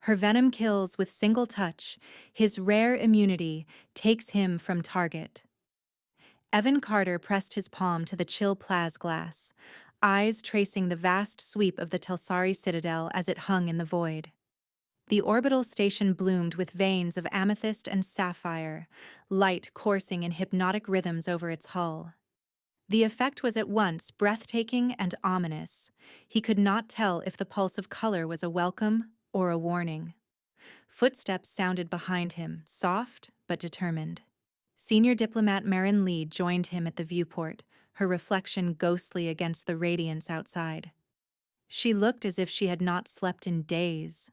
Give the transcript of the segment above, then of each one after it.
Her venom kills with single touch, his rare immunity takes him from target. Evan Carter pressed his palm to the chill plasglass, eyes tracing the vast sweep of the Telsari Citadel as it hung in the void. The orbital station bloomed with veins of amethyst and sapphire, light coursing in hypnotic rhythms over its hull. The effect was at once breathtaking and ominous. He could not tell if the pulse of color was a welcome or a warning. Footsteps sounded behind him, soft but determined. Senior diplomat Marin Lee joined him at the viewport, her reflection ghostly against the radiance outside. She looked as if she had not slept in days.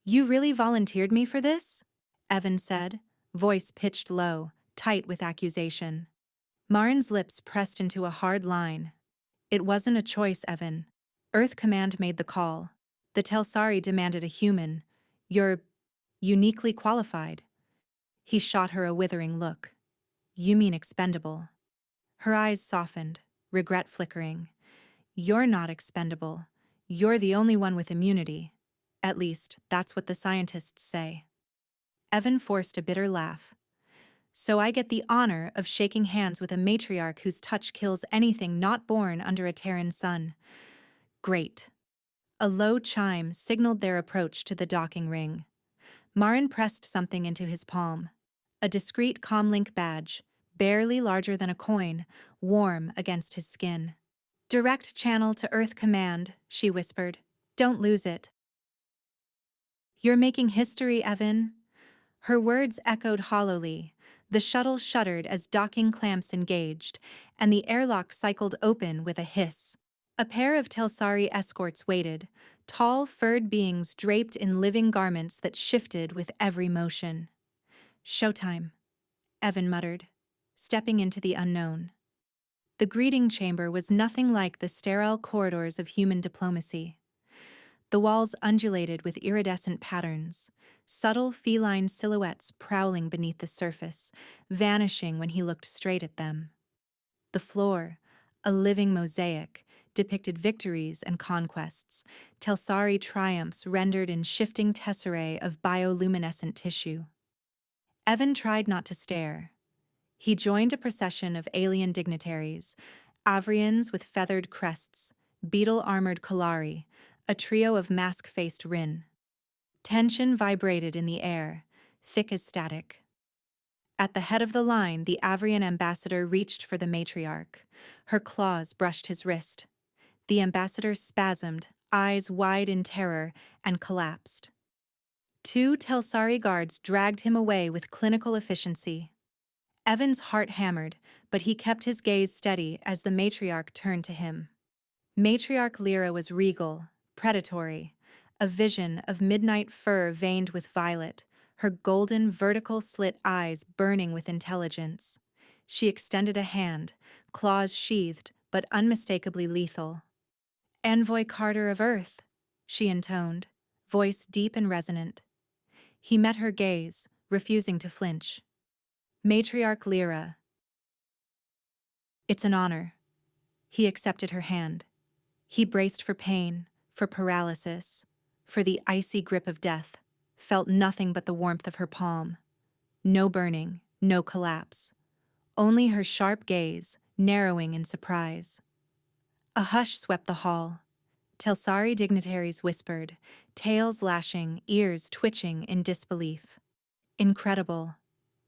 "You really volunteered me for this?" Evan said, voice pitched low, tight with accusation. Marin's lips pressed into a hard line. "It wasn't a choice, Evan. Earth Command made the call. The Telsari demanded a human. You're uniquely qualified." He shot her a withering look. "You mean expendable." Her eyes softened, regret flickering. "You're not expendable. You're the only one with immunity. At least, that's what the scientists say." Evan forced a bitter laugh. "So I get the honor of shaking hands with a matriarch whose touch kills anything not born under a Terran sun. Great." A low chime signaled their approach to the docking ring. Marin pressed something into his palm. A discreet comlink badge, barely larger than a coin, warm against his skin. "Direct channel to Earth Command," she whispered. "Don't lose it." "You're making history, Evan." Her words echoed hollowly. The shuttle shuddered as docking clamps engaged, and the airlock cycled open with a hiss. A pair of Telsari escorts waited, tall, furred beings draped in living garments that shifted with every motion. "Showtime," Evan muttered, stepping into the unknown. The greeting chamber was nothing like the sterile corridors of human diplomacy. The walls undulated with iridescent patterns, subtle feline silhouettes prowling beneath the surface, vanishing when he looked straight at them. The floor, a living mosaic, depicted victories and conquests, Telsari triumphs rendered in shifting tesserae of bioluminescent tissue. Evan tried not to stare. He joined a procession of alien dignitaries, Avrians with feathered crests, beetle-armored Kalari, a trio of mask-faced Rin. Tension vibrated in the air, thick as static. At the head of the line, the Avrian ambassador reached for the matriarch. Her claws brushed his wrist. The ambassador spasmed, eyes wide in terror, and collapsed. Two Telsari guards dragged him away with clinical efficiency. Evan's heart hammered, but he kept his gaze steady as the matriarch turned to him. Matriarch Lyra was regal, predatory, a vision of midnight fur veined with violet, her golden vertical slit eyes burning with intelligence. She extended a hand, claws sheathed but unmistakably lethal. "Envoy Carter of Earth," she intoned, voice deep and resonant. He met her gaze, refusing to flinch. "Matriarch Lyra." "It's an honor." He accepted her hand. He braced for pain, for paralysis, for the icy grip of death, felt nothing but the warmth of her palm. No burning, no collapse. Only her sharp gaze, narrowing in surprise. A hush swept the hall. Telsari dignitaries whispered, tails lashing, ears twitching in disbelief. "Incredible,"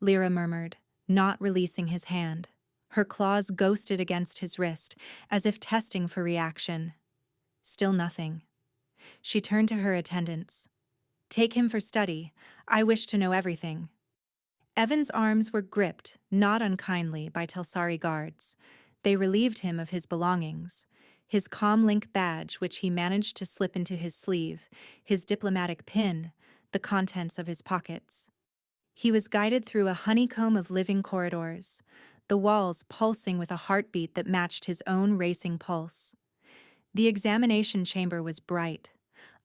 Lyra murmured, not releasing his hand. Her claws ghosted against his wrist, as if testing for reaction. Still nothing. She turned to her attendants. "Take him for study. I wish to know everything." Evan's arms were gripped, not unkindly, by Telsari guards. They relieved him of his belongings. His comlink badge, which he managed to slip into his sleeve, his diplomatic pin, the contents of his pockets. He was guided through a honeycomb of living corridors, the walls pulsing with a heartbeat that matched his own racing pulse. The examination chamber was bright,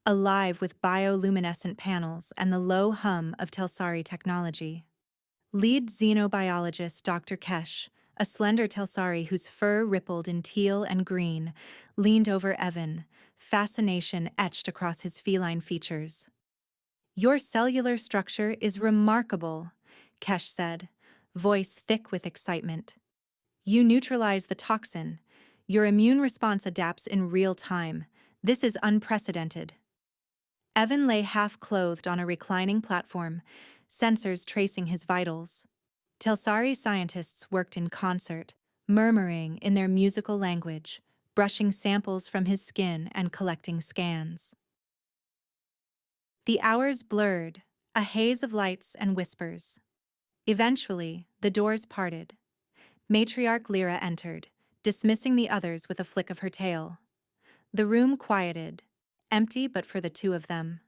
alive with bioluminescent panels and the low hum of Telsari technology. Lead xenobiologist Dr. Kesh, a slender Telsari whose fur rippled in teal and green, leaned over Evan, fascination etched across his feline features. Your cellular structure is remarkable, Kesh said, voice thick with excitement. You neutralize the toxin. Your immune response adapts in real time. This is unprecedented. Evan lay half-clothed on a reclining platform, sensors tracing his vitals. Telsari scientists worked in concert, murmuring in their musical language, brushing samples from his skin and collecting scans. The hours blurred, a haze of lights and whispers. Eventually, the doors parted. Matriarch Lyra entered, dismissing the others with a flick of her tail. The room quieted, empty but for the two of them.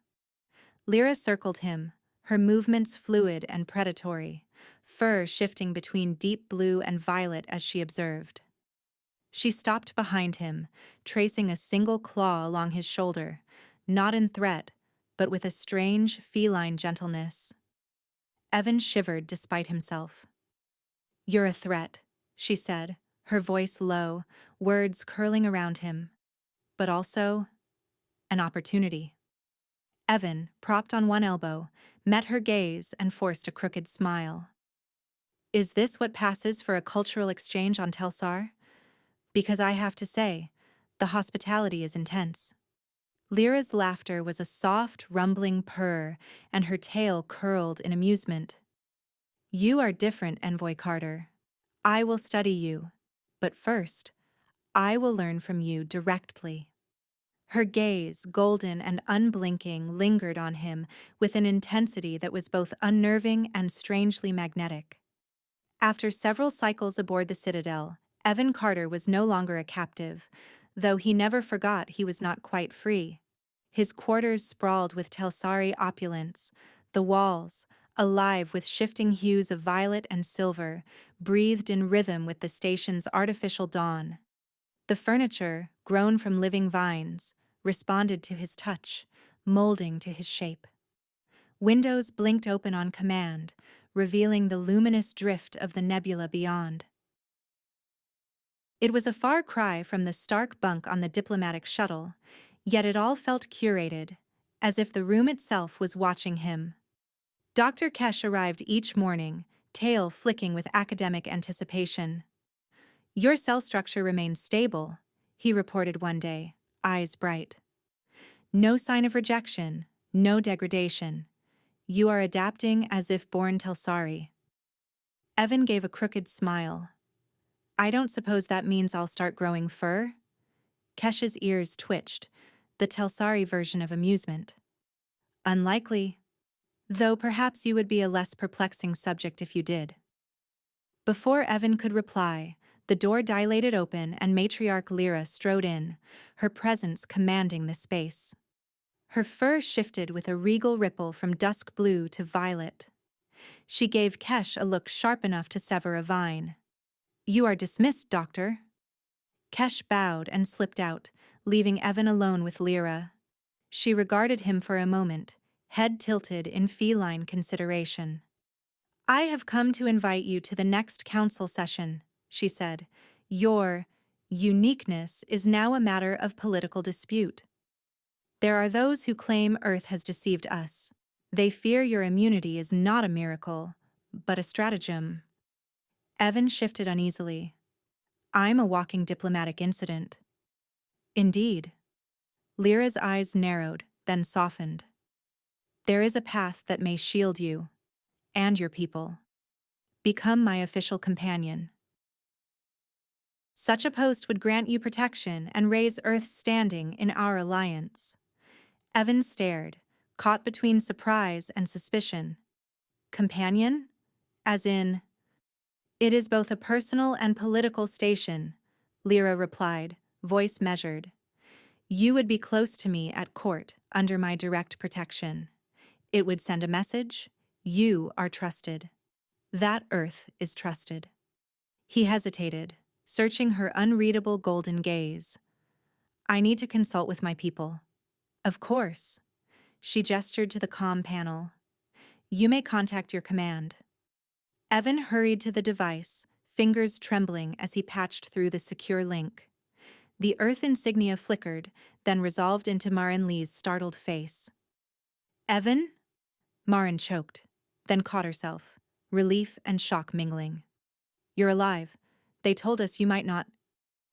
Lyra circled him, her movements fluid and predatory, fur shifting between deep blue and violet as she observed. She stopped behind him, tracing a single claw along his shoulder, not in threat, but with a strange, feline gentleness. Evan shivered despite himself. "You're a threat," she said, her voice low, words curling around him. "But also, an opportunity." Evan, propped on one elbow, met her gaze and forced a crooked smile. "Is this what passes for a cultural exchange on Telsar? Because I have to say, the hospitality is intense." Lyra's laughter was a soft, rumbling purr, and her tail curled in amusement. "You are different, Envoy Carter. I will study you. But first, I will learn from you directly." Her gaze, golden and unblinking, lingered on him with an intensity that was both unnerving and strangely magnetic. After several cycles aboard the Citadel, Evan Carter was no longer a captive, though he never forgot he was not quite free. His quarters sprawled with Telsari opulence, the walls, alive with shifting hues of violet and silver, breathed in rhythm with the station's artificial dawn. The furniture, grown from living vines, responded to his touch, molding to his shape. Windows blinked open on command, revealing the luminous drift of the nebula beyond. It was a far cry from the stark bunk on the diplomatic shuttle, yet it all felt curated, as if the room itself was watching him. Dr. Kesh arrived each morning, tail flicking with academic anticipation. "Your cell structure remains stable," he reported one day, eyes bright. "No sign of rejection, no degradation. You are adapting as if born Telsari." Evan gave a crooked smile. "I don't suppose that means I'll start growing fur?" Kesh's ears twitched, the Telsari version of amusement. "Unlikely. Though perhaps you would be a less perplexing subject if you did." Before Evan could reply, the door dilated open and Matriarch Lyra strode in, her presence commanding the space. Her fur shifted with a regal ripple from dusk blue to violet. She gave Kesh a look sharp enough to sever a vine. "You are dismissed, Doctor." Kesh bowed and slipped out, leaving Evan alone with Lyra. She regarded him for a moment, head tilted in feline consideration. "I have come to invite you to the next council session," she said. "Your uniqueness is now a matter of political dispute. There are those who claim Earth has deceived us. They fear your immunity is not a miracle, but a stratagem." Evan shifted uneasily. "I'm a walking diplomatic incident." "Indeed." Lyra's eyes narrowed, then softened. "There is a path that may shield you, and your people. Become my official companion. Such a post would grant you protection and raise Earth's standing in our alliance." Evan stared, caught between surprise and suspicion. "Companion? As in—" "It is both a personal and political station," Lyra replied, voice measured. "You would be close to me at court, under my direct protection. It would send a message. You are trusted. That Earth is trusted." He hesitated, searching her unreadable golden gaze. "I need to consult with my people." "Of course." She gestured to the comm panel. "You may contact your command." Evan hurried to the device, fingers trembling as he patched through the secure link. The Earth insignia flickered, then resolved into Marin Lee's startled face. "Evan?" Marin choked, then caught herself, relief and shock mingling. You're alive. They told us you might not.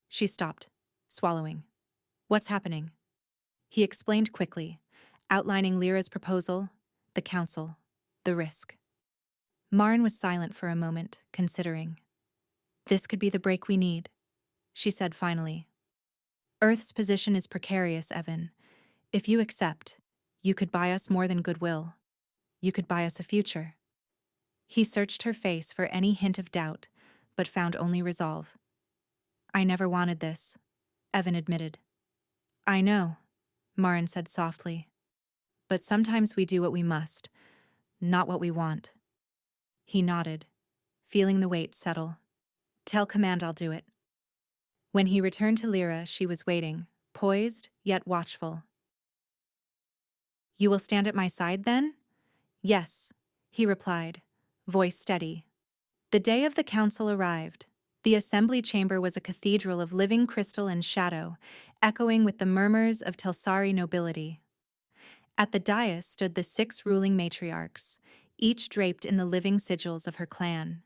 She stopped, swallowing. What's happening? He explained quickly, outlining Lyra's proposal, the council, the risk. Marin was silent for a moment, considering. This could be the break we need, she said finally. Earth's position is precarious, Evan. If you accept, you could buy us more than goodwill. You could buy us a future. He searched her face for any hint of doubt, but found only resolve. I never wanted this, Evan admitted. I know, Marin said softly. But sometimes we do what we must, not what we want. He nodded, feeling the weight settle. Tell Command I'll do it. When he returned to Lyra, she was waiting, poised yet watchful. You will stand at my side then? Yes, he replied, voice steady. The day of the council arrived. The assembly chamber was a cathedral of living crystal and shadow, echoing with the murmurs of Telsari nobility. At the dais stood the 6 ruling matriarchs, each draped in the living sigils of her clan.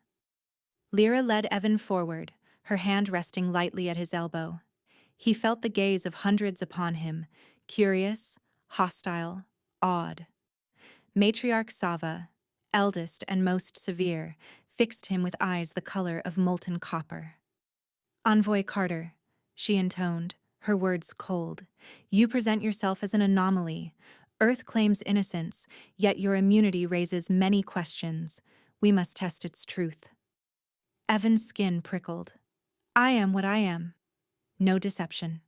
Lyra led Evan forward, her hand resting lightly at his elbow. He felt the gaze of hundreds upon him, curious, hostile, awed. Matriarch Sava, eldest and most severe, fixed him with eyes the color of molten copper. Envoy Carter, she intoned, her words cold. You present yourself as an anomaly. Earth claims innocence, yet your immunity raises many questions. We must test its truth. Evan's skin prickled. I am what I am. No deception.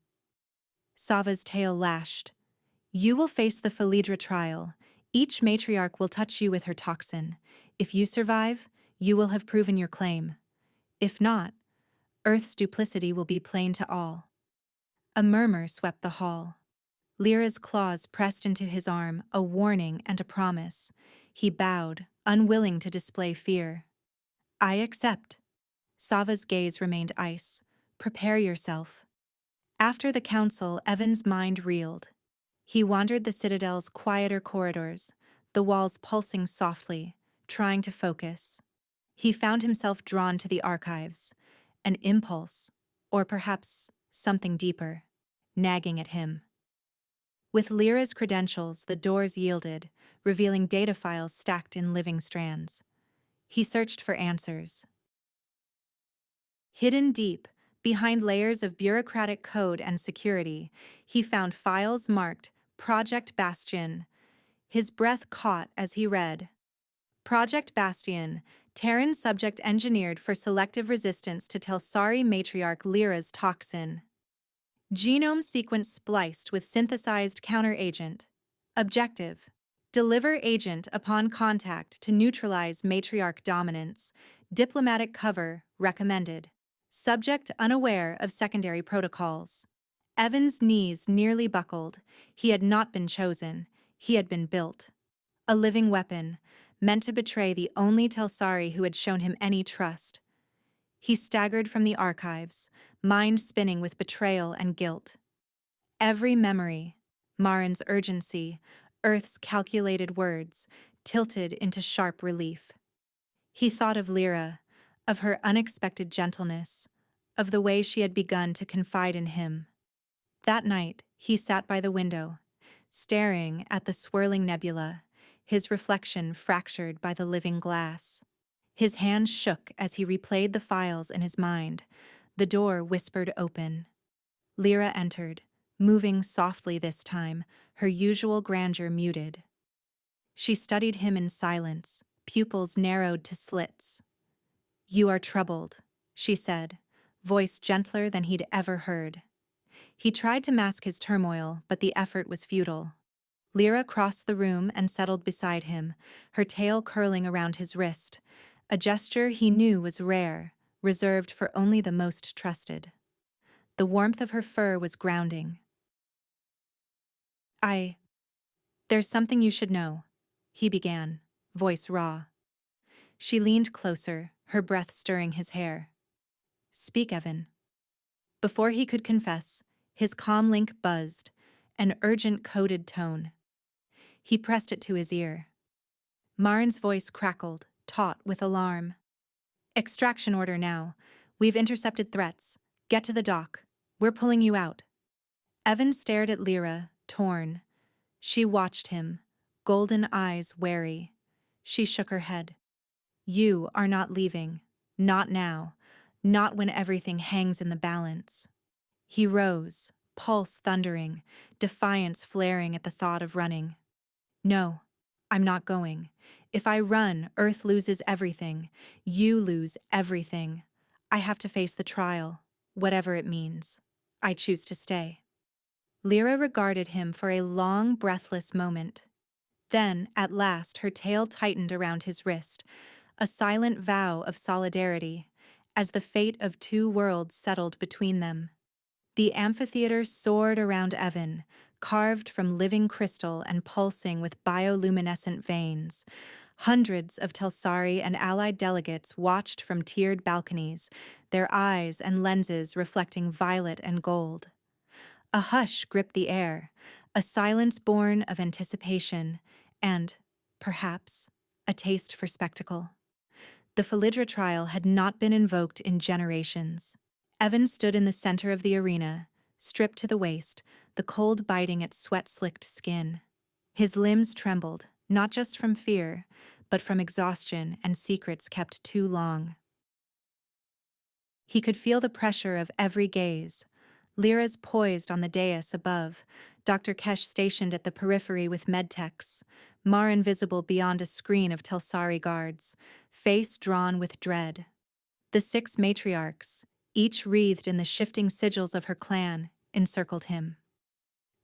Sava's tail lashed. You will face the Phalidra trial. Each matriarch will touch you with her toxin. If you survive, you will have proven your claim. If not, Earth's duplicity will be plain to all. A murmur swept the hall. Lyra's claws pressed into his arm, a warning and a promise. He bowed, unwilling to display fear. I accept. Sava's gaze remained ice. Prepare yourself. After the council, Evan's mind reeled. He wandered the citadel's quieter corridors, the walls pulsing softly, trying to focus. He found himself drawn to the archives, an impulse, or perhaps something deeper, nagging at him. With Lyra's credentials, the doors yielded, revealing data files stacked in living strands. He searched for answers. Hidden deep, behind layers of bureaucratic code and security, he found files marked Project Bastion. His breath caught as he read. Project Bastion, Terran subject engineered for selective resistance to Telsari matriarch Lyra's toxin. Genome sequence spliced with synthesized counteragent. Objective: deliver agent upon contact to neutralize matriarch dominance. Diplomatic cover recommended. Subject unaware of secondary protocols. Evan's knees nearly buckled. He had not been chosen. He had been built. A living weapon, meant to betray the only Telsari who had shown him any trust. He staggered from the archives, mind spinning with betrayal and guilt. Every memory, Marin's urgency, Earth's calculated words, tilted into sharp relief. He thought of Lyra, of her unexpected gentleness, of the way she had begun to confide in him. That night, he sat by the window, staring at the swirling nebula, his reflection fractured by the living glass. His hands shook as he replayed the files in his mind. The door whispered open. Lyra entered, moving softly this time, her usual grandeur muted. She studied him in silence, pupils narrowed to slits. You are troubled, she said, voice gentler than he'd ever heard. He tried to mask his turmoil, but the effort was futile. Lyra crossed the room and settled beside him, her tail curling around his wrist, a gesture he knew was rare, reserved for only the most trusted. The warmth of her fur was grounding. There's something you should know, he began, voice raw. She leaned closer, her breath stirring his hair. Speak, Evan. Before he could confess, his comm link buzzed, an urgent coded tone. He pressed it to his ear. Marin's voice crackled, taut with alarm. Extraction order now. We've intercepted threats. Get to the dock. We're pulling you out. Evan stared at Lyra, torn. She watched him, golden eyes wary. She shook her head. You are not leaving. Not now. Not when everything hangs in the balance. He rose, pulse thundering, defiance flaring at the thought of running. No, I'm not going. If I run, Earth loses everything. You lose everything. I have to face the trial, whatever it means. I choose to stay. Lyra regarded him for a long, breathless moment. Then, at last, her tail tightened around his wrist, a silent vow of solidarity, as the fate of two worlds settled between them. The amphitheater soared around Evan, carved from living crystal and pulsing with bioluminescent veins. Hundreds of Telsari and allied delegates watched from tiered balconies, their eyes and lenses reflecting violet and gold. A hush gripped the air, a silence born of anticipation and, perhaps, a taste for spectacle. The Phalidra trial had not been invoked in generations. Evan stood in the center of the arena, stripped to the waist, the cold biting at sweat-slicked skin. His limbs trembled, not just from fear, but from exhaustion and secrets kept too long. He could feel the pressure of every gaze. Lyra's poised on the dais above, Dr. Kesh stationed at the periphery with medtechs, Marin visible beyond a screen of Telsari guards, face drawn with dread. The 6 matriarchs, each wreathed in the shifting sigils of her clan, encircled him.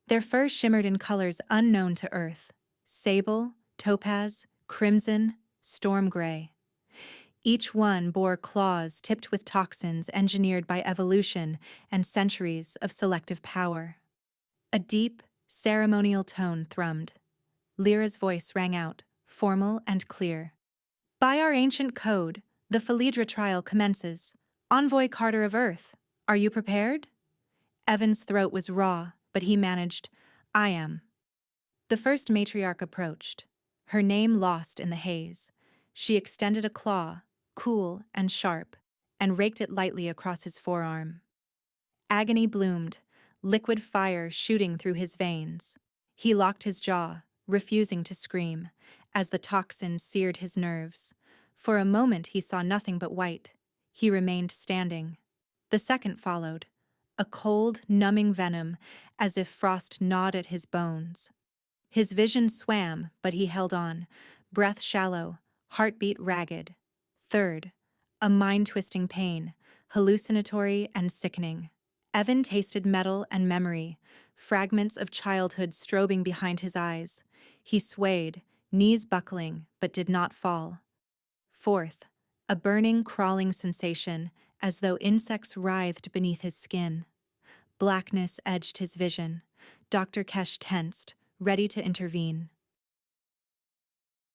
Their fur shimmered in colors unknown to Earth: sable, topaz, crimson, storm gray. Each one bore claws tipped with toxins engineered by evolution and centuries of selective power. A deep, ceremonial tone thrummed. Lyra's voice rang out, formal and clear. By our ancient code, the Phalidra trial commences. Envoy Carter of Earth, are you prepared? Evan's throat was raw, but he managed, I am. The first matriarch approached, her name lost in the haze. She extended a claw, cool and sharp, and raked it lightly across his forearm. Agony bloomed, liquid fire shooting through his veins. He locked his jaw, refusing to scream, as the toxin seared his nerves. For a moment he saw nothing but white. He remained standing. The second followed, a cold, numbing venom, as if frost gnawed at his bones. His vision swam, but he held on, breath shallow, heartbeat ragged. Third, a mind-twisting pain, hallucinatory and sickening. Evan tasted metal and memory, fragments of childhood strobing behind his eyes. He swayed, knees buckling, but did not fall. Fourth, a burning, crawling sensation, as though insects writhed beneath his skin. Blackness edged his vision. Dr. Kesh tensed, ready to intervene.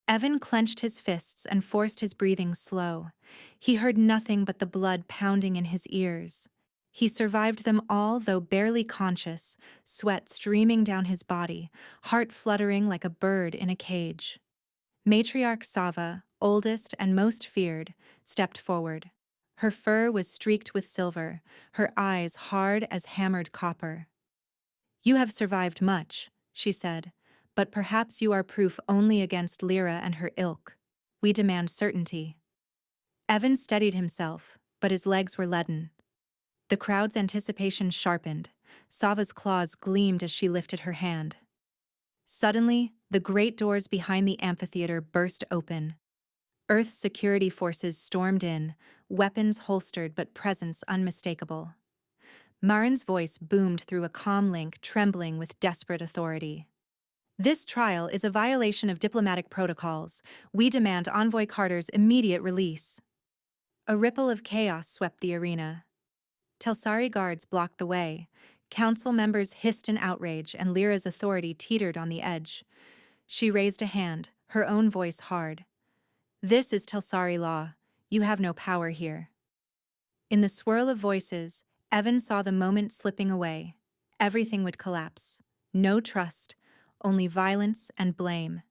Evan clenched his fists and forced his breathing slow. He heard nothing but the blood pounding in his ears. He survived them all, though barely conscious, sweat streaming down his body, heart fluttering like a bird in a cage. Matriarch Sava, oldest and most feared, stepped forward. Her fur was streaked with silver, her eyes hard as hammered copper. You have survived much, she said, but perhaps you are proof only against Lyra and her ilk. We demand certainty. Evan steadied himself, but his legs were leaden. The crowd's anticipation sharpened. Sava's claws gleamed as she lifted her hand. Suddenly, the great doors behind the amphitheater burst open. Earth's security forces stormed in, weapons holstered but presence unmistakable. Marin's voice boomed through a comm link trembling with desperate authority. This trial is a violation of diplomatic protocols. We demand Envoy Carter's immediate release. A ripple of chaos swept the arena. Telsari guards blocked the way. Council members hissed in outrage, and Lyra's authority teetered on the edge. She raised a hand, her own voice hard. This is Telsari law. You have no power here. In the swirl of voices, Evan saw the moment slipping away. Everything would collapse. No trust, only violence and blame.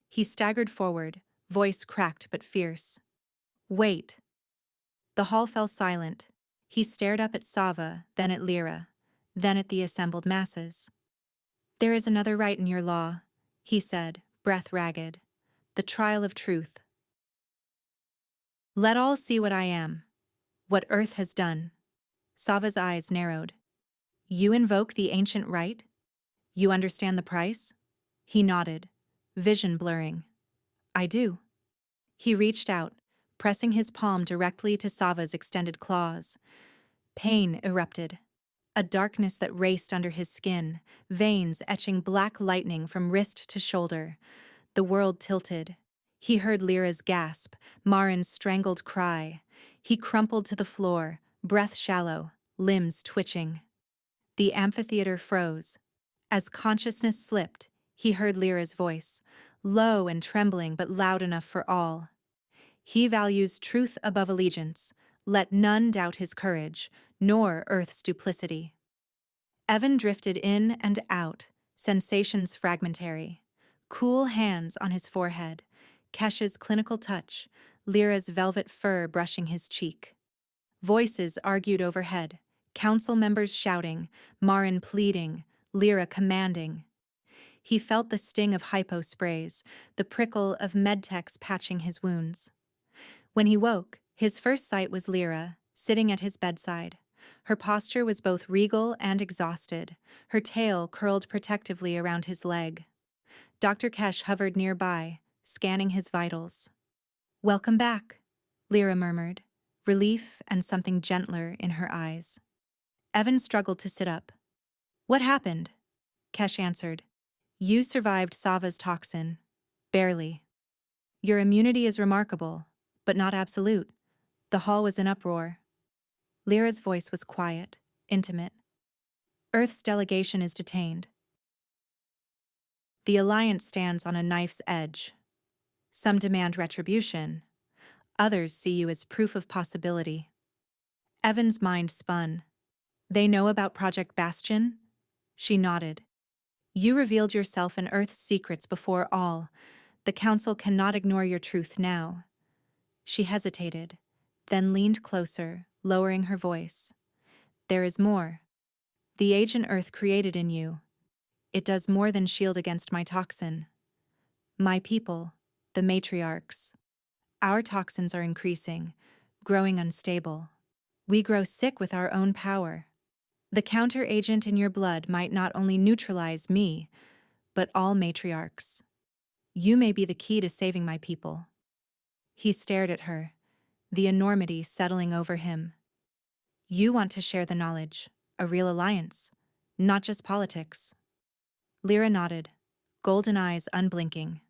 He staggered forward, voice cracked but fierce. Wait. The hall fell silent. He stared up at Sava, then at Lyra, then at the assembled masses. There is another right in your law, he said, breath ragged. The trial of truth. Let all see what I am. What Earth has done. Sava's eyes narrowed. You invoke the ancient right? You understand the price? He nodded, vision blurring. I do. He reached out, pressing his palm directly to Sava's extended claws. Pain erupted. A darkness that raced under his skin, veins etching black lightning from wrist to shoulder. The world tilted. He heard Lyra's gasp, Marin's strangled cry. He crumpled to the floor, breath shallow, limbs twitching. The amphitheater froze. As consciousness slipped, he heard Lyra's voice, low and trembling but loud enough for all. He values truth above allegiance. Let none doubt his courage, nor Earth's duplicity. Evan drifted in and out, sensations fragmentary. Cool hands on his forehead, Kesh's clinical touch, Lyra's velvet fur brushing his cheek. Voices argued overhead, council members shouting, Marin pleading, Lyra commanding. He felt the sting of hypo sprays, the prickle of medtechs patching his wounds. When he woke, his first sight was Lyra, sitting at his bedside. Her posture was both regal and exhausted, her tail curled protectively around his leg. Dr. Kesh hovered nearby, scanning his vitals. Welcome back, Lyra murmured, relief and something gentler in her eyes. Evan struggled to sit up. What happened? Kesh answered. You survived Sava's toxin. Barely. Your immunity is remarkable, but not absolute. The hall was in uproar. Lyra's voice was quiet, intimate. Earth's delegation is detained. The Alliance stands on a knife's edge. Some demand retribution. Others see you as proof of possibility. Evan's mind spun. They know about Project Bastion? She nodded. You revealed yourself and Earth's secrets before all. The Council cannot ignore your truth now. She hesitated, then leaned closer, lowering her voice. There is more. The agent Earth created in you. It does more than shield against my toxin. My people, the matriarchs. Our toxins are increasing, growing unstable. We grow sick with our own power. The counter-agent in your blood might not only neutralize me, but all matriarchs. You may be the key to saving my people. He stared at her, the enormity settling over him. You want to share the knowledge, a real alliance, not just politics. Lyra nodded, golden eyes unblinking.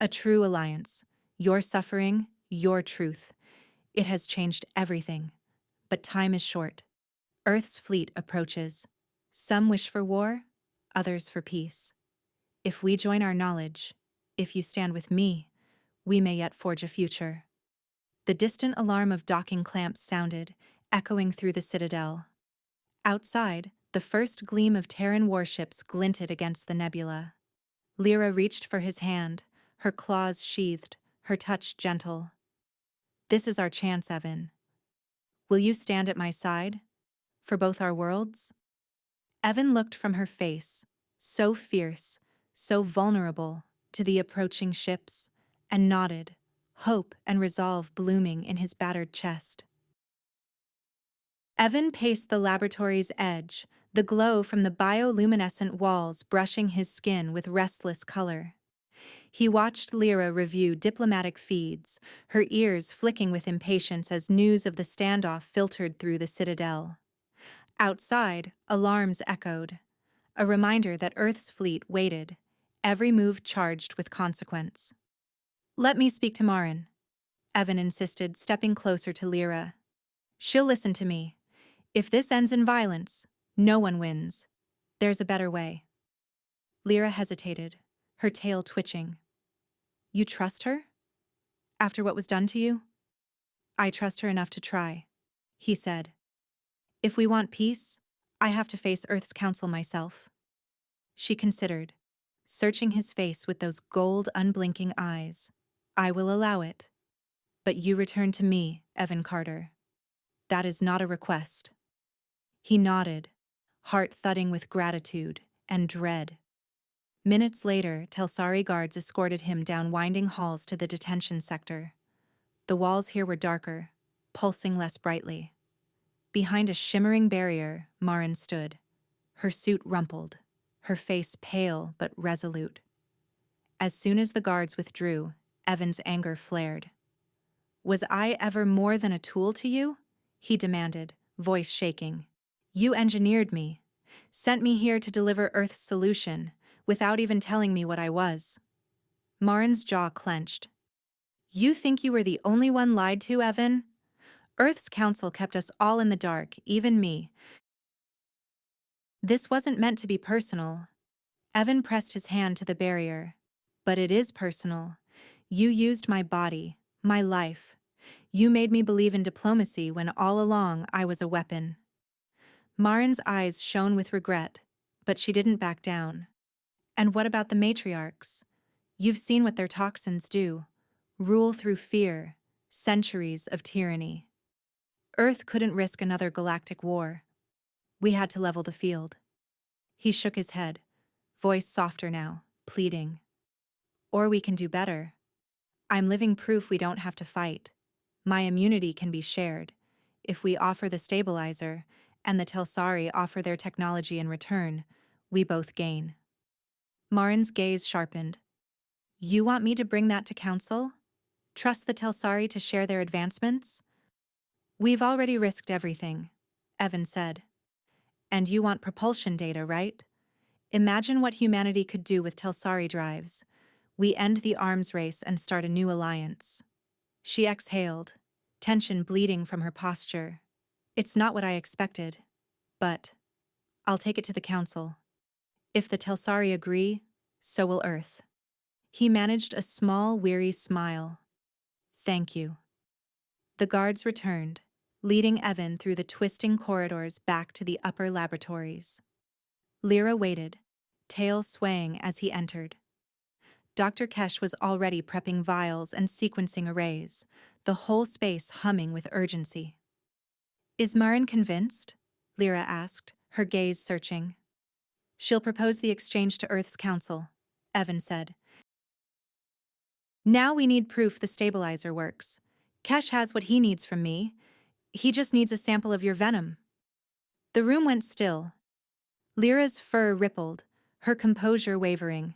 A true alliance. Your suffering, your truth. It has changed everything. But time is short. Earth's fleet approaches. Some wish for war, others for peace. If we join our knowledge, if you stand with me, we may yet forge a future. The distant alarm of docking clamps sounded, echoing through the citadel. Outside, the first gleam of Terran warships glinted against the nebula. Lyra reached for his hand, her claws sheathed, her touch gentle. This is our chance, Evan. Will you stand at my side? For both our worlds? Evan looked from her face, so fierce, so vulnerable, to the approaching ships, and nodded, hope and resolve blooming in his battered chest. Evan paced the laboratory's edge, the glow from the bioluminescent walls brushing his skin with restless color. He watched Lyra review diplomatic feeds, her ears flicking with impatience as news of the standoff filtered through the citadel. Outside, alarms echoed, a reminder that Earth's fleet waited, every move charged with consequence. Let me speak to Marin, Evan insisted, stepping closer to Lyra. She'll listen to me. If this ends in violence, no one wins. There's a better way. Lyra hesitated, her tail twitching. You trust her? After what was done to you? I trust her enough to try, he said. If we want peace, I have to face Earth's council myself. She considered. searching his face with those gold, unblinking eyes. I will allow it. But you return to me, Evan Carter. That is not a request. He nodded, heart thudding with gratitude and dread. Minutes later, Telsari guards escorted him down winding halls to the detention sector. The walls here were darker, pulsing less brightly. Behind a shimmering barrier, Marin stood, her suit rumpled, her face pale but resolute. As soon as the guards withdrew, Evan's anger flared. Was I ever more than a tool to you? He demanded, voice shaking. You engineered me, sent me here to deliver Earth's solution, without even telling me what I was. Marin's jaw clenched. You think you were the only one lied to, Evan? Earth's council kept us all in the dark, even me. This wasn't meant to be personal. Evan pressed his hand to the barrier. But it is personal. You used my body, my life. You made me believe in diplomacy when all along I was a weapon. Marin's eyes shone with regret, but she didn't back down. And what about the matriarchs? You've seen what their toxins do. Rule through fear, centuries of tyranny. Earth couldn't risk another galactic war. We had to level the field. He shook his head, voice softer now, pleading. Or we can do better. I'm living proof we don't have to fight. My immunity can be shared. If we offer the stabilizer, and the Telsari offer their technology in return, we both gain. Marin's gaze sharpened. You want me to bring that to council? Trust the Telsari to share their advancements? We've already risked everything, Evan said. And you want propulsion data, right? Imagine what humanity could do with Telsari drives. We end the arms race and start a new alliance. She exhaled, tension bleeding from her posture. It's not what I expected, but I'll take it to the council. If the Telsari agree, so will Earth. He managed a small, weary smile. Thank you. The guards returned, leading Evan through the twisting corridors back to the upper laboratories. Lyra waited, tail swaying as he entered. Dr. Kesh was already prepping vials and sequencing arrays, the whole space humming with urgency. Is Marin convinced? Lyra asked, her gaze searching. She'll propose the exchange to Earth's council, Evan said. Now we need proof the stabilizer works. Kesh has what he needs from me. He just needs a sample of your venom. The room went still. Lyra's fur rippled, her composure wavering.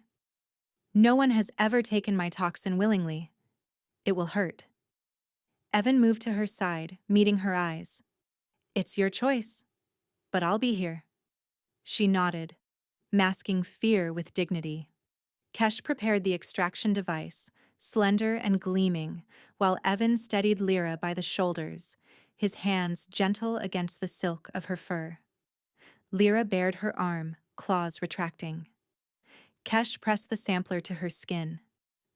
No one has ever taken my toxin willingly. It will hurt. Evan moved to her side, meeting her eyes. It's your choice, but I'll be here. She nodded, masking fear with dignity. Kesh prepared the extraction device, slender and gleaming, while Evan steadied Lyra by the shoulders, his hands gentle against the silk of her fur. Lyra bared her arm, claws retracting. Kesh pressed the sampler to her skin.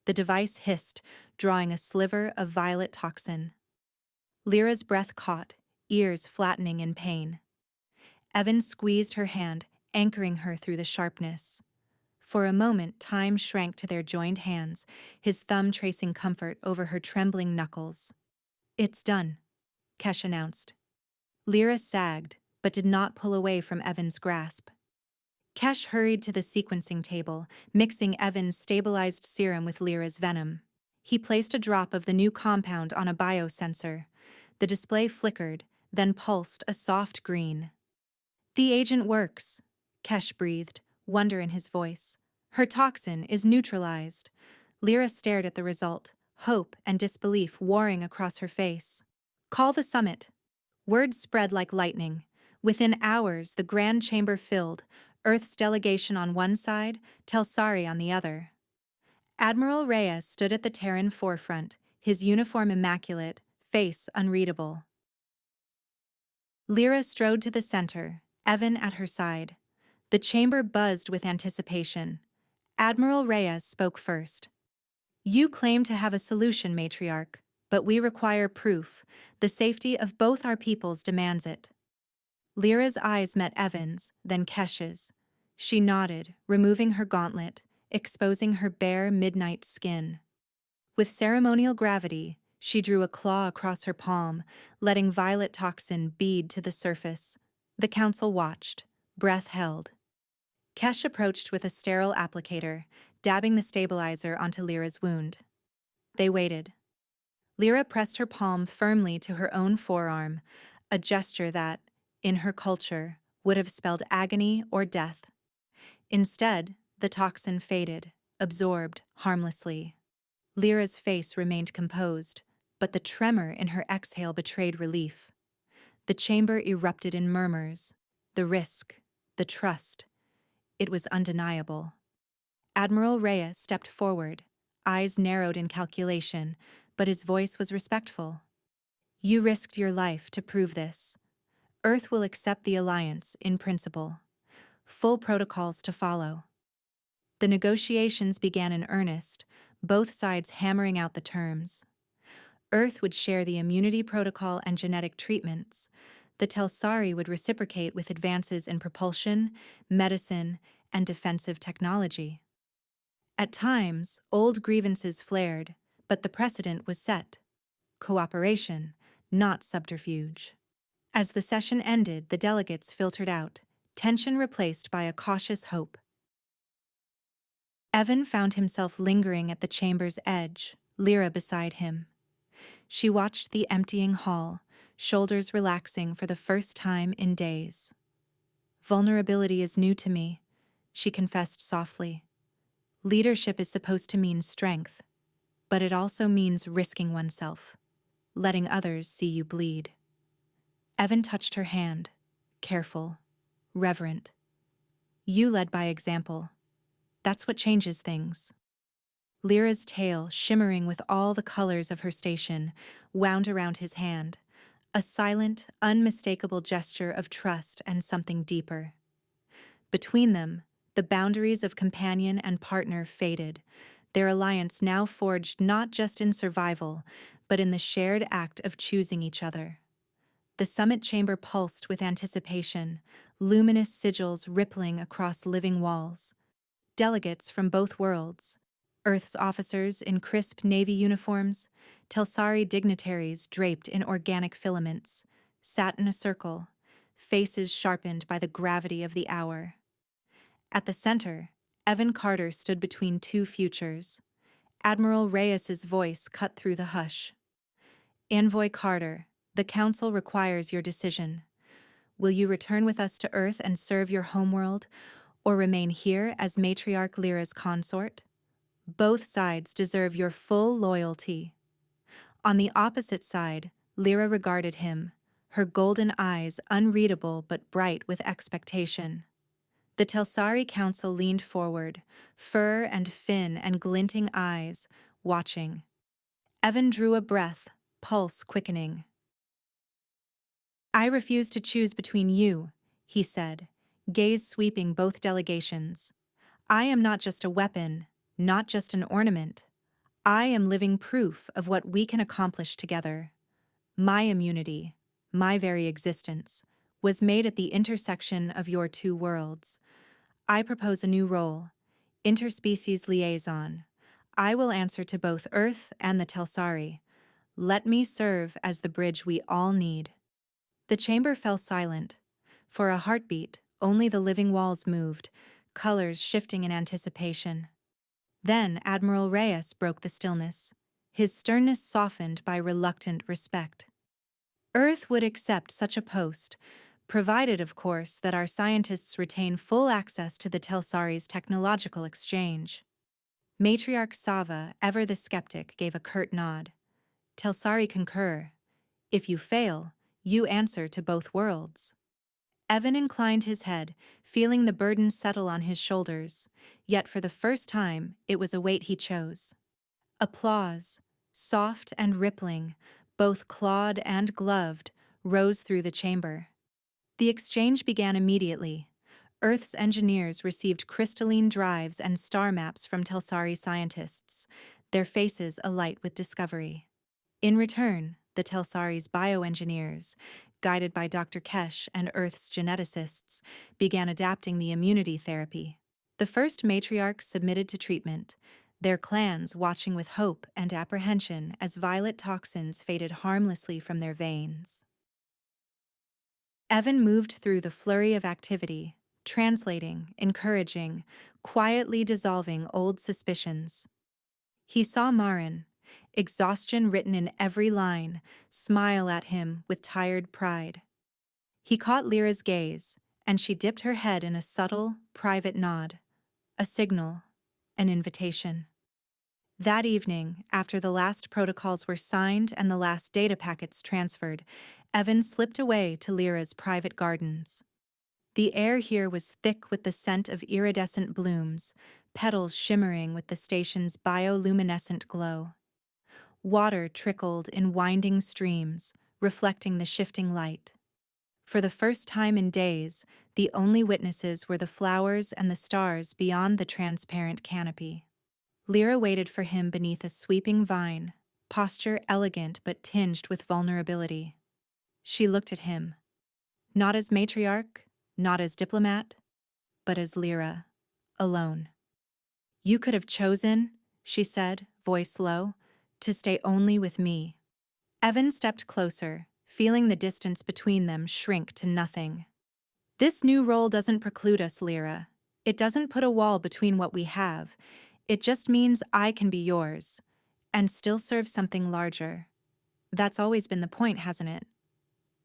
The device hissed, drawing a sliver of violet toxin. Lyra's breath caught, ears flattening in pain. Evan squeezed her hand, anchoring her through the sharpness. For a moment, time shrank to their joined hands, his thumb tracing comfort over her trembling knuckles. It's done, Kesh announced. Lyra sagged, but did not pull away from Evan's grasp. Kesh hurried to the sequencing table, mixing Evan's stabilized serum with Lyra's venom. He placed a drop of the new compound on a biosensor. The display flickered, then pulsed a soft green. The agent works, Kesh breathed, wonder in his voice. Her toxin is neutralized. Lyra stared at the result, hope and disbelief warring across her face. Call the summit. Word spread like lightning. Within hours, the grand chamber filled, Earth's delegation on one side, Telsari on the other. Admiral Reyes stood at the Terran forefront, his uniform immaculate, face unreadable. Lyra strode to the center, Evan at her side. The chamber buzzed with anticipation. Admiral Reyes spoke first. You claim to have a solution, matriarch, but we require proof. The safety of both our peoples demands it. Lyra's eyes met Evan's, then Kesh's. She nodded, removing her gauntlet, exposing her bare midnight skin. With ceremonial gravity, she drew a claw across her palm, letting violet toxin bead to the surface. The council watched, breath held. Kesh approached with a sterile applicator, dabbing the stabilizer onto Lyra's wound. They waited. Lyra pressed her palm firmly to her own forearm, a gesture that, in her culture, would have spelled agony or death. Instead, the toxin faded, absorbed harmlessly. Lyra's face remained composed, but the tremor in her exhale betrayed relief. The chamber erupted in murmurs. The risk, the trust. It was undeniable. Admiral Reyes stepped forward, eyes narrowed in calculation, but his voice was respectful. You risked your life to prove this. Earth will accept the alliance in principle. Full protocols to follow. The negotiations began in earnest, both sides hammering out the terms. Earth would share the immunity protocol and genetic treatments. The Telsari would reciprocate with advances in propulsion, medicine, and defensive technology. At times, old grievances flared, but the precedent was set. Cooperation, not subterfuge. As the session ended, the delegates filtered out, tension replaced by a cautious hope. Evan found himself lingering at the chamber's edge, Lyra beside him. She watched the emptying hall, shoulders relaxing for the first time in days. Vulnerability is new to me, she confessed softly. Leadership is supposed to mean strength, but it also means risking oneself, letting others see you bleed. Evan touched her hand, careful, reverent. You led by example. That's what changes things. Lyra's tail, shimmering with all the colors of her station, wound around his hand, a silent, unmistakable gesture of trust and something deeper. Between them, the boundaries of companion and partner faded, their alliance now forged not just in survival, but in the shared act of choosing each other. The summit chamber pulsed with anticipation, luminous sigils rippling across living walls. Delegates from both worlds, Earth's officers in crisp Navy uniforms, Telsari dignitaries draped in organic filaments, sat in a circle, faces sharpened by the gravity of the hour. At the center, Evan Carter stood between two futures. Admiral Reyes's voice cut through the hush. Envoy Carter, the Council requires your decision. Will you return with us to Earth and serve your homeworld, or remain here as Matriarch Lyra's consort? Both sides deserve your full loyalty. On the opposite side, Lyra regarded him, her golden eyes unreadable but bright with expectation. The Telsari Council leaned forward, fur and fin and glinting eyes, watching. Evan drew a breath, pulse quickening. I refuse to choose between you, he said, gaze sweeping both delegations. I am not just a weapon, not just an ornament. I am living proof of what we can accomplish together. My immunity, my very existence, was made at the intersection of your two worlds. I propose a new role, interspecies liaison. I will answer to both Earth and the Telsari. Let me serve as the bridge we all need. The chamber fell silent. For a heartbeat, only the living walls moved, colors shifting in anticipation. Then Admiral Reyes broke the stillness, his sternness softened by reluctant respect. Earth would accept such a post, provided, of course, that our scientists retain full access to the Telsari's technological exchange. Matriarch Sava, ever the skeptic, gave a curt nod. Telsari concur. If you fail, you answer to both worlds. Evan inclined his head, feeling the burden settle on his shoulders, yet for the first time it was a weight he chose. Applause, soft and rippling, both clawed and gloved, rose through the chamber. The exchange began immediately. Earth's engineers received crystalline drives and star maps from Telsari scientists, their faces alight with discovery. In return, the Telsari's bioengineers, guided by Dr. Kesh and Earth's geneticists, began adapting the immunity therapy. The first matriarchs submitted to treatment, their clans watching with hope and apprehension as violet toxins faded harmlessly from their veins. Evan moved through the flurry of activity, translating, encouraging, quietly dissolving old suspicions. He saw Marin, exhaustion written in every line, smile at him with tired pride. He caught Lyra's gaze, and she dipped her head in a subtle, private nod, a signal, an invitation. That evening, after the last protocols were signed and the last data packets transferred, Evan slipped away to Lyra's private gardens. The air here was thick with the scent of iridescent blooms, petals shimmering with the station's bioluminescent glow. Water trickled in winding streams, reflecting the shifting light. For the first time in days, the only witnesses were the flowers and the stars beyond the transparent canopy. Lyra waited for him beneath a sweeping vine, posture elegant but tinged with vulnerability. She looked at him, not as matriarch, not as diplomat, but as Lyra, alone. "You could have chosen," she said, voice low, "to stay only with me." Evan stepped closer, feeling the distance between them shrink to nothing. "This new role doesn't preclude us, Lyra. It doesn't put a wall between what we have. It just means I can be yours, and still serve something larger. That's always been the point, hasn't it?"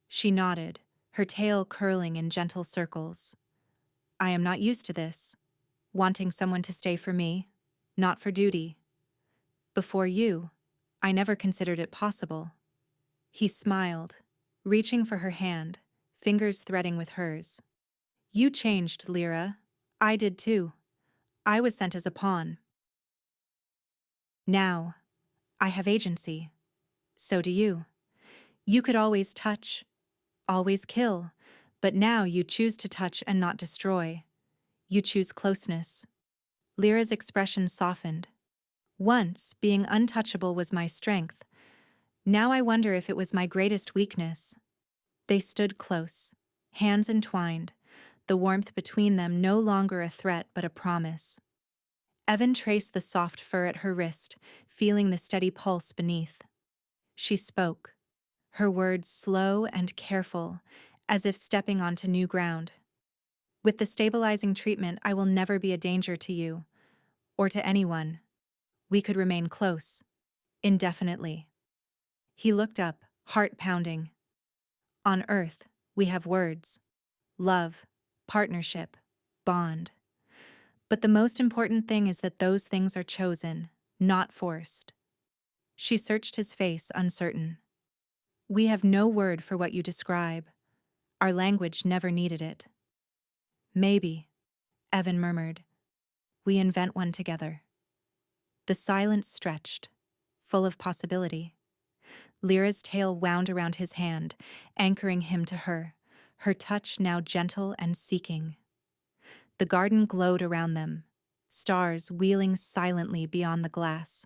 She nodded, her tail curling in gentle circles. "I am not used to this, wanting someone to stay for me, not for duty. Before you, I never considered it possible." He smiled, reaching for her hand, fingers threading with hers. "You changed, Lyra. I did too. I was sent as a pawn. Now, I have agency. So do you. You could always touch, always kill, but now you choose to touch and not destroy. You choose closeness." Lyra's expression softened. "Once, being untouchable was my strength. Now I wonder if it was my greatest weakness." They stood close, hands entwined, the warmth between them no longer a threat but a promise. Evan traced the soft fur at her wrist, feeling the steady pulse beneath. She spoke, her words slow and careful, as if stepping onto new ground. "With the stabilizing treatment, I will never be a danger to you, or to anyone. We could remain close, indefinitely." He looked up, heart pounding. "On Earth, we have words. Love, partnership, bond. But the most important thing is that those things are chosen, not forced." She searched his face, uncertain. "We have no word for what you describe. Our language never needed it." "Maybe," Evan murmured, "we invent one together." The silence stretched, full of possibility. Lyra's tail wound around his hand, anchoring him to her, her touch now gentle and seeking. The garden glowed around them, stars wheeling silently beyond the glass.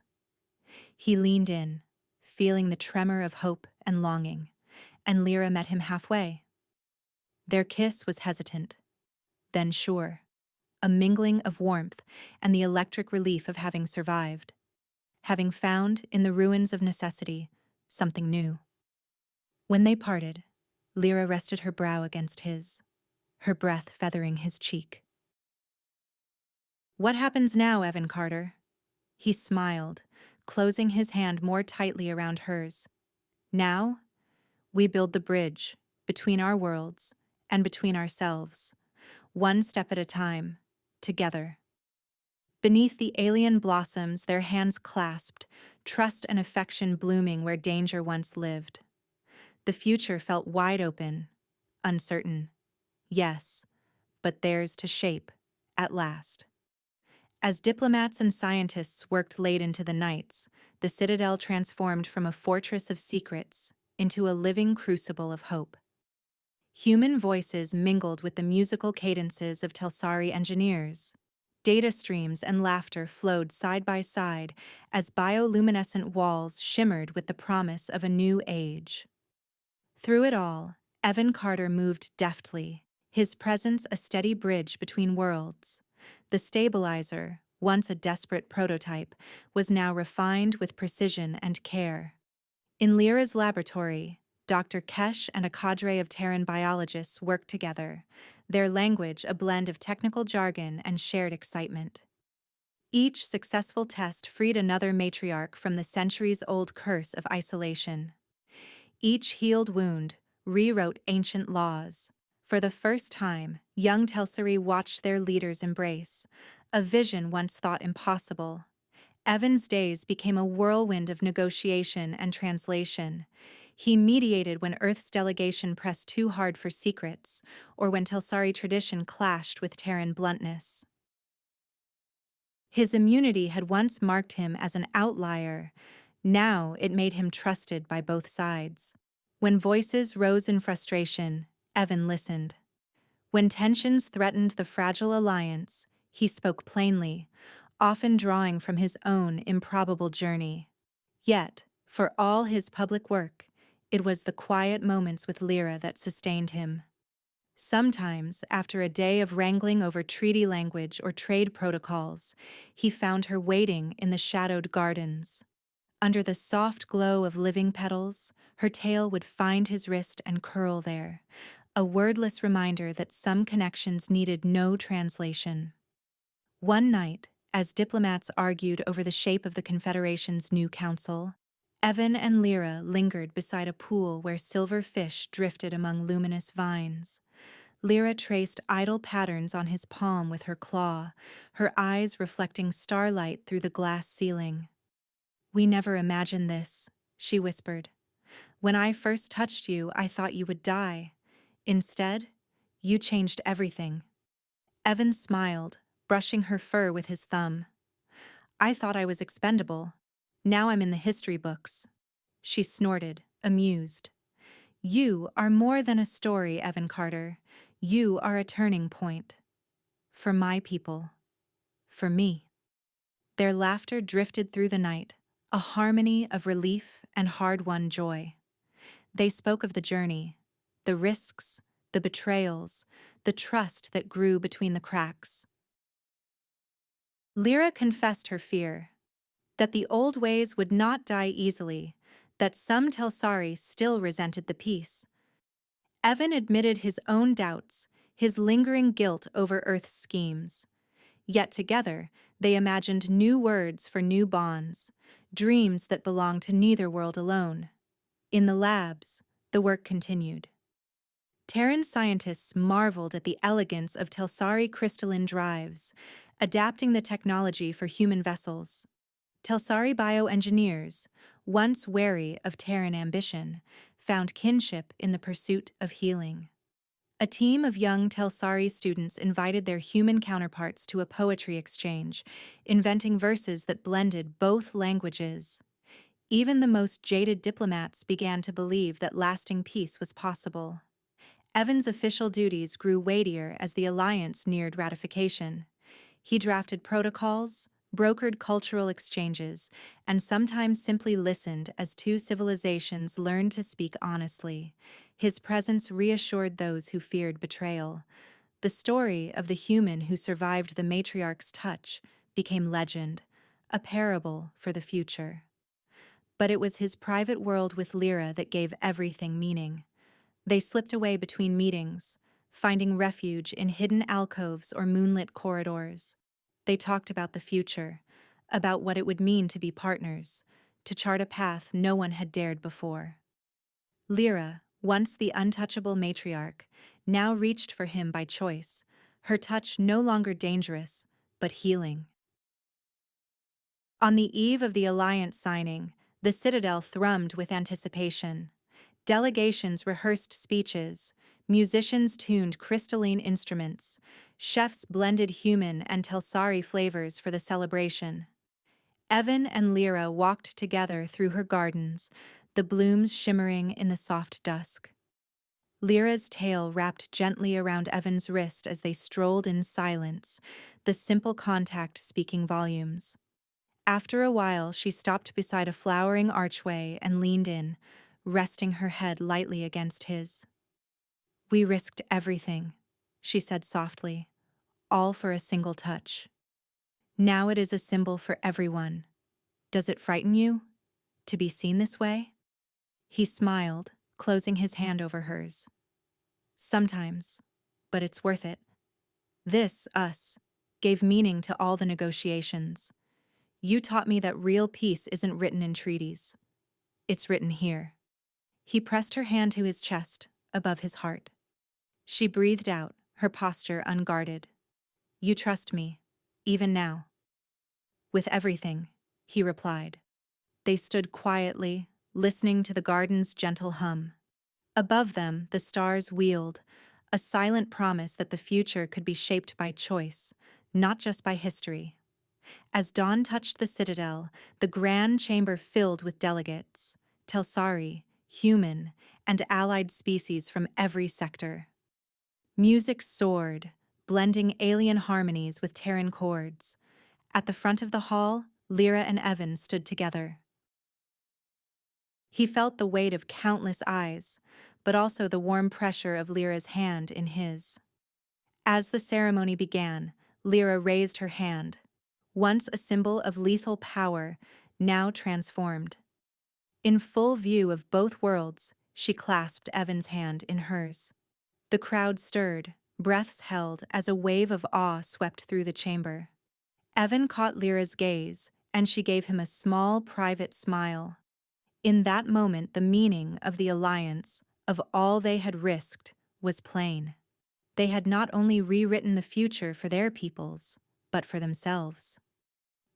He leaned in, feeling the tremor of hope and longing, and Lyra met him halfway. Their kiss was hesitant, then sure, a mingling of warmth and the electric relief of having survived, having found, in the ruins of necessity, something new. When they parted, Lyra rested her brow against his, her breath feathering his cheek. "What happens now, Evan Carter?" He smiled, closing his hand more tightly around hers. "Now, we build the bridge between our worlds and between ourselves, one step at a time, together." Beneath the alien blossoms, their hands clasped, trust and affection blooming where danger once lived. The future felt wide open, uncertain. Yes, but theirs to shape, at last. As diplomats and scientists worked late into the nights, the Citadel transformed from a fortress of secrets into a living crucible of hope. Human voices mingled with the musical cadences of Telsari engineers. Data streams and laughter flowed side by side as bioluminescent walls shimmered with the promise of a new age. Through it all, Evan Carter moved deftly, his presence a steady bridge between worlds, The stabilizer, once a desperate prototype, was now refined with precision and care. In Lyra's laboratory, Dr. Kesh and a cadre of Terran biologists worked together, their language a blend of technical jargon and shared excitement. Each successful test freed another matriarch from the centuries-old curse of isolation. Each healed wound rewrote ancient laws. For the first time, young Telseri watched their leaders embrace a vision once thought impossible. Evan's days became a whirlwind of negotiation and translation. He mediated when Earth's delegation pressed too hard for secrets, or when Telsari tradition clashed with Terran bluntness. His immunity had once marked him as an outlier. Now it made him trusted by both sides. When voices rose in frustration, Evan listened. When tensions threatened the fragile alliance, he spoke plainly, often drawing from his own improbable journey. Yet, for all his public work, it was the quiet moments with Lyra that sustained him. Sometimes, after a day of wrangling over treaty language or trade protocols, he found her waiting in the shadowed gardens. Under the soft glow of living petals, her tail would find his wrist and curl there, a wordless reminder that some connections needed no translation. One night, as diplomats argued over the shape of the Confederation's new council, Evan and Lyra lingered beside a pool where silver fish drifted among luminous vines. Lyra traced idle patterns on his palm with her claw, her eyes reflecting starlight through the glass ceiling. "We never imagined this," she whispered. "When I first touched you, I thought you would die. Instead, you changed everything." Evan smiled, brushing her fur with his thumb. "I thought I was expendable. Now I'm in the history books." She snorted, amused. "You are more than a story, Evan Carter. You are a turning point. For my people. For me." Their laughter drifted through the night, a harmony of relief and hard-won joy. They spoke of the journey, the risks, the betrayals, the trust that grew between the cracks. Lyra confessed her fear, that the old ways would not die easily, that some Telsari still resented the peace. Evan admitted his own doubts, his lingering guilt over Earth's schemes. Yet together, they imagined new words for new bonds, dreams that belonged to neither world alone. In the labs, the work continued. Terran scientists marveled at the elegance of Telsari crystalline drives, adapting the technology for human vessels. Telsari bioengineers, once wary of Terran ambition, found kinship in the pursuit of healing. A team of young Telsari students invited their human counterparts to a poetry exchange, inventing verses that blended both languages. Even the most jaded diplomats began to believe that lasting peace was possible. Evan's official duties grew weightier as the alliance neared ratification. He drafted protocols, brokered cultural exchanges, and sometimes simply listened as two civilizations learned to speak honestly. His presence reassured those who feared betrayal. The story of the human who survived the matriarch's touch became legend, a parable for the future. But it was his private world with Lyra that gave everything meaning. They slipped away between meetings, finding refuge in hidden alcoves or moonlit corridors. They talked about the future, about what it would mean to be partners, to chart a path no one had dared before. Lyra, once the untouchable matriarch, now reached for him by choice, her touch no longer dangerous, but healing. On the eve of the alliance signing, the Citadel thrummed with anticipation. Delegations rehearsed speeches, musicians tuned crystalline instruments, chefs blended human and Telsari flavors for the celebration. Evan and Lyra walked together through her gardens, the blooms shimmering in the soft dusk. Lyra's tail wrapped gently around Evan's wrist as they strolled in silence, the simple contact speaking volumes. After a while, she stopped beside a flowering archway and leaned in, resting her head lightly against his. "We risked everything," she said softly. all for a single touch. Now it is a symbol for everyone. Does it frighten you to be seen this way? He smiled, closing his hand over hers. Sometimes, but it's worth it. This, us, gave meaning to all the negotiations. You taught me that real peace isn't written in treaties. It's written here. He pressed her hand to his chest, above his heart. She breathed out, her posture unguarded. You trust me, even now. With everything, he replied. They stood quietly, listening to the garden's gentle hum. Above them, the stars wheeled, a silent promise that the future could be shaped by choice, not just by history. As dawn touched the citadel, the grand chamber filled with delegates, Telsari, human, and allied species from every sector. Music soared, blending alien harmonies with Terran chords. At the front of the hall, Lyra and Evan stood together. He felt the weight of countless eyes, but also the warm pressure of Lyra's hand in his. As the ceremony began, Lyra raised her hand, once a symbol of lethal power, now transformed. In full view of both worlds, she clasped Evan's hand in hers. The crowd stirred, breaths held as a wave of awe swept through the chamber. Evan caught Lyra's gaze, and she gave him a small, private smile. In that moment, the meaning of the alliance, of all they had risked, was plain. They had not only rewritten the future for their peoples, but for themselves.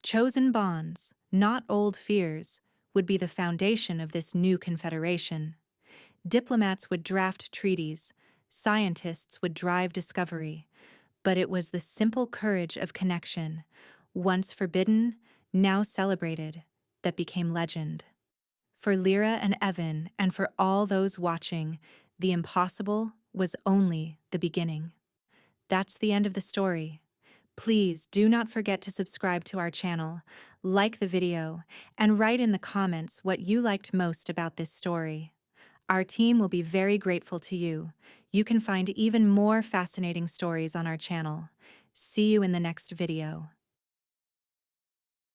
Chosen bonds, not old fears, would be the foundation of this new confederation. Diplomats would draft treaties, scientists would drive discovery, but it was the simple courage of connection, once forbidden, now celebrated, that became legend. For Lyra and Evan, and for all those watching, the impossible was only the beginning. That's the end of the story. Please do not forget to subscribe to our channel, like the video, and write in the comments what you liked most about this story. Our team will be very grateful to you. You can find even more fascinating stories on our channel. See you in the next video.